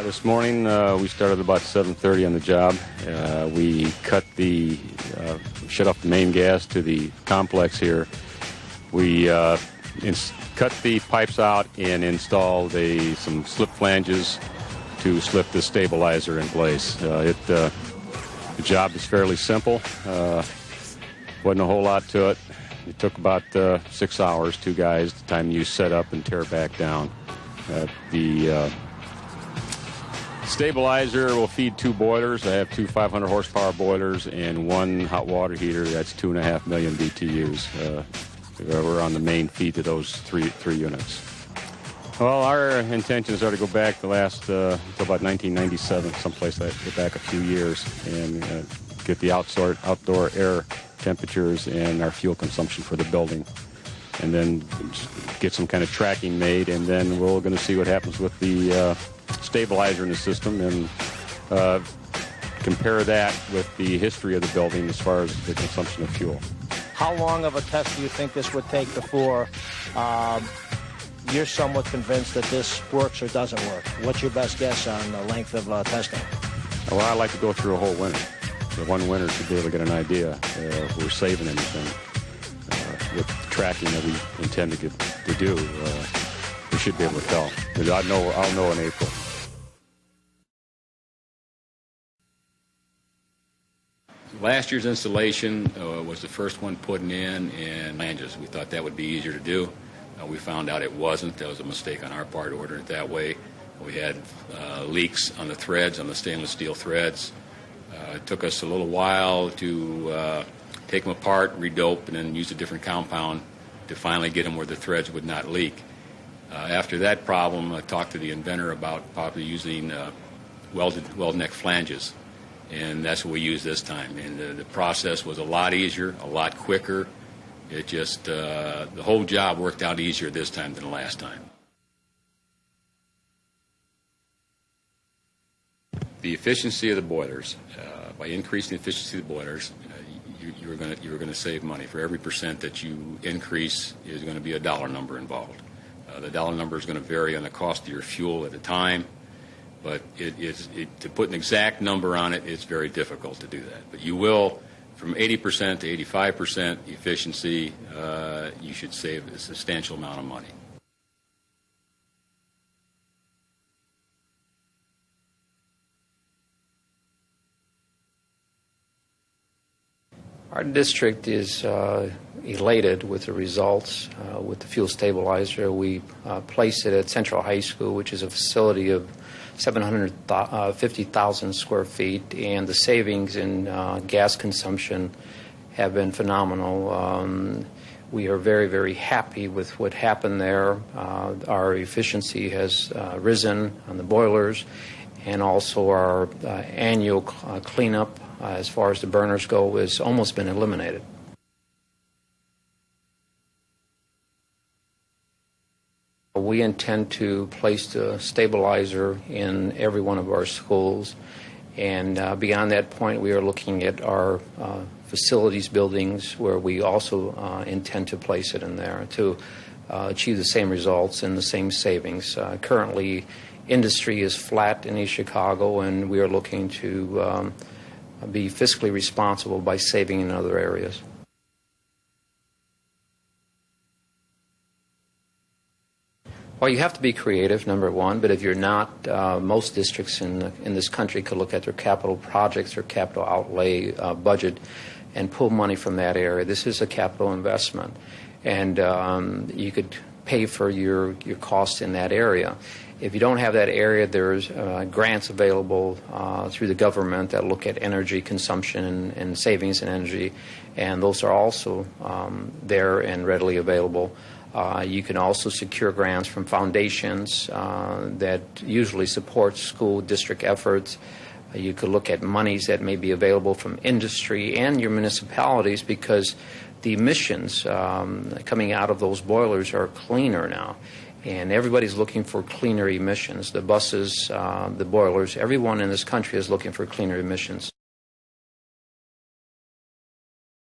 This morning we started about 7:30 on the job. We shut off the main gas to the complex here. We cut the pipes out and installed some slip flanges to slip the stabilizer in place. The job is fairly simple. Wasn't a whole lot to it. It took about 6 hours, 2 guys, the time you set up and tear back down. The stabilizer will feed 2 boilers. I have 2 500 horsepower boilers and 1 hot water heater. That's 2.5 million BTUs. We're on the main feed to those three units. Well, our intentions are to go back until about 1997, someplace that go back a few years, and get the outdoor air temperatures and our fuel consumption for the building, and then get some kind of tracking made, and then we're going to see what happens with the stabilizer in the system and compare that with the history of the building as far as the consumption of fuel. How long of a test do you think this would take before you're somewhat convinced that this works or doesn't work? What's your best guess on the length of testing? Well, I'd like to go through a whole winter. The one winter should be able to get an idea if we're saving anything. With the tracking that we intend to do, we should be able to tell. I'll know in April. Last year's installation was the first one putting in flanges. We thought that would be easier to do. We found out it wasn't. That was a mistake on our part, ordering it that way. We had leaks on the threads, on the stainless steel threads. It took us a little while to take them apart, redope, and then use a different compound to finally get them where the threads would not leak. After that problem, I talked to the inventor about probably using weld neck flanges, and that's what we used this time. And the process was a lot easier, a lot quicker. It just, the whole job worked out easier this time than the last time. The efficiency of the boilers, by increasing the efficiency of the boilers, you're going to save money. For every % that you increase, is going to be a dollar number involved. The dollar number is going to vary on the cost of your fuel at the time, but to put an exact number on it, it's very difficult to do that. But you will, from 80% to 85% efficiency, you should save a substantial amount of money. Our district is elated with the results. With the fuel stabilizer, we placed it at Central High School, which is a facility of 750,000 square feet, and the savings in gas consumption have been phenomenal. We are very, very happy with what happened there. Our efficiency has risen on the boilers, and also our annual cleanup as far as the burners go has almost been eliminated. We intend to place the stabilizer in every one of our schools, and beyond that point we are looking at our facilities buildings where we also intend to place it in there to achieve the same results and the same savings. Currently, industry is flat in East Chicago, and we are looking to be fiscally responsible by saving in other areas. Well, you have to be creative, number one, but if you're not, most districts in this country could look at their capital projects or capital outlay budget and pull money from that area. This is a capital investment, and you could pay for your costs in that area. If you don't have that area, there's grants available through the government that look at energy consumption and savings in energy, and those are also there and readily available. You can also secure grants from foundations that usually support school district efforts. You could look at monies that may be available from industry and your municipalities, because the emissions coming out of those boilers are cleaner now. And everybody's looking for cleaner emissions. The buses, the boilers, everyone in this country is looking for cleaner emissions.